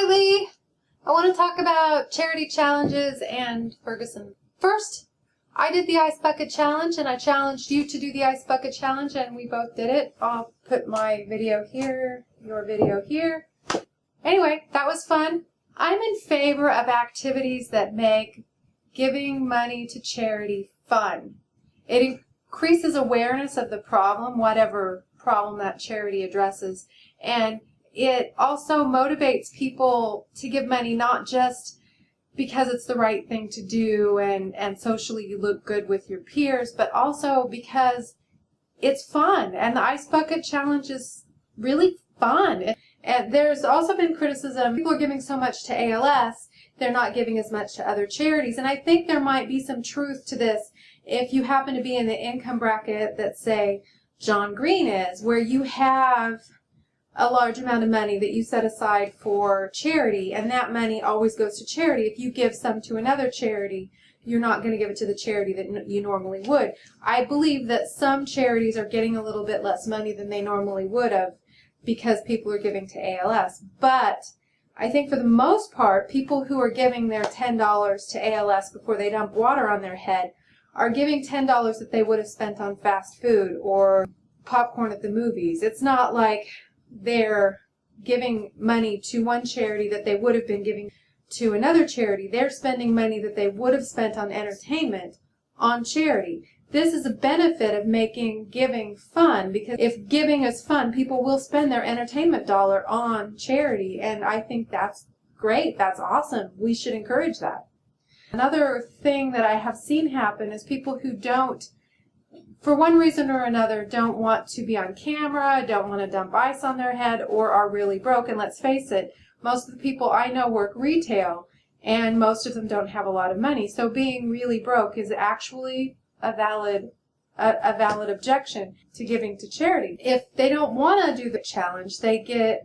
Hi, Lee. I want to talk about charity challenges and Ferguson. First, I did the Ice Bucket Challenge, and I challenged you to do the Ice Bucket Challenge, and we both did it. I'll put my video here, your video here. Anyway, that was fun. I'm in favor of activities that make giving money to charity fun. It increases awareness of the problem, whatever problem that charity addresses, and it also motivates people to give money, not just because it's the right thing to do and socially you look good with your peers, but also because it's fun. And the Ice Bucket Challenge is really fun. And there's also been criticism, people are giving so much to ALS, they're not giving as much to other charities. And I think there might be some truth to this if you happen to be in the income bracket that, say, John Green is, where you have a large amount of money that you set aside for charity, and that money always goes to charity. If you give some to another charity, you're not going to give it to the charity that you normally would. I believe that some charities are getting a little bit less money than they normally would have because people are giving to ALS. But I think for the most part, people who are giving their $10 to ALS before they dump water on their head are giving $10 that they would have spent on fast food or popcorn at the movies. It's not like they're giving money to one charity that they would have been giving to another charity. They're spending money that they would have spent on entertainment on charity. This is a benefit of making giving fun, because if giving is fun, people will spend their entertainment dollar on charity, and I think that's great. That's awesome. We should encourage that. Another thing that I have seen happen is people who don't, for one reason or another, don't want to be on camera, don't want to dump ice on their head, or are really broke. And let's face it, most of the people I know work retail, and most of them don't have a lot of money. So being really broke is actually a valid objection to giving to charity. If they don't want to do the challenge, they get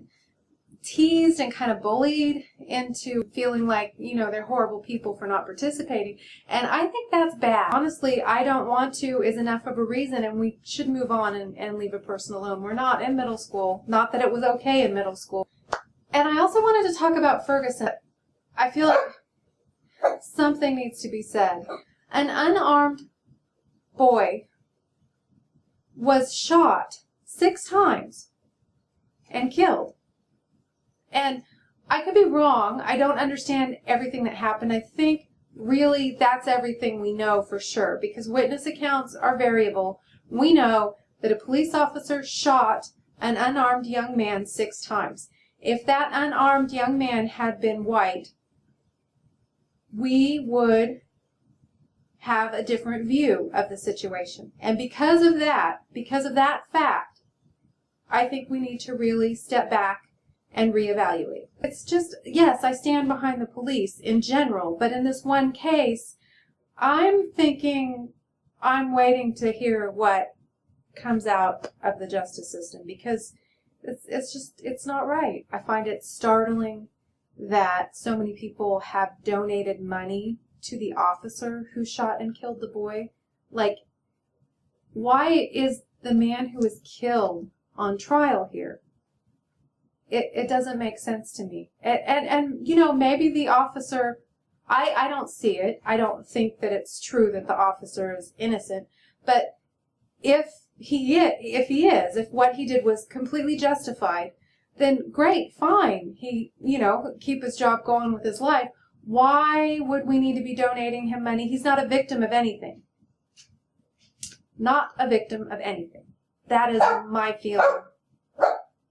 teased and kind of bullied into feeling like, they're horrible people for not participating. And I think that's bad. Honestly, I don't want to is enough of a reason, and we should move on and leave a person alone. We're not in middle school. Not that it was okay in middle school. And I also wanted to talk about Ferguson. I feel like something needs to be said. An unarmed boy was shot 6 times and killed. And I could be wrong. I don't understand everything that happened. I think really that's everything we know for sure, because witness accounts are variable. We know that a police officer shot an unarmed young man 6 times. If that unarmed young man had been white, we would have a different view of the situation. And because of that fact, I think we need to really step back and reevaluate. It's just, yes, I stand behind the police in general, but in this one case, I'm thinking, I'm waiting to hear what comes out of the justice system, because it's not right. I find it startling that so many people have donated money to the officer who shot and killed the boy. Like, why is the man who was killed on trial here? It doesn't make sense to me. And maybe the officer, I don't see it. I don't think that it's true that the officer is innocent. But if what he did was completely justified, then great, fine. He, keep his job going with his life. Why would we need to be donating him money? He's not a victim of anything. Not a victim of anything. That is my feeling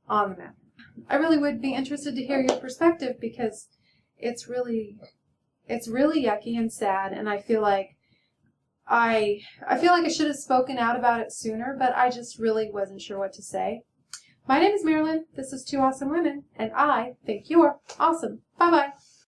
on the matter. I really would be interested to hear your perspective, because it's really yucky and sad, and I feel like I should have spoken out about it sooner, but I just really wasn't sure what to say. My name is Marilyn. This is Two Awesome Women, and I think you're awesome. Bye-bye.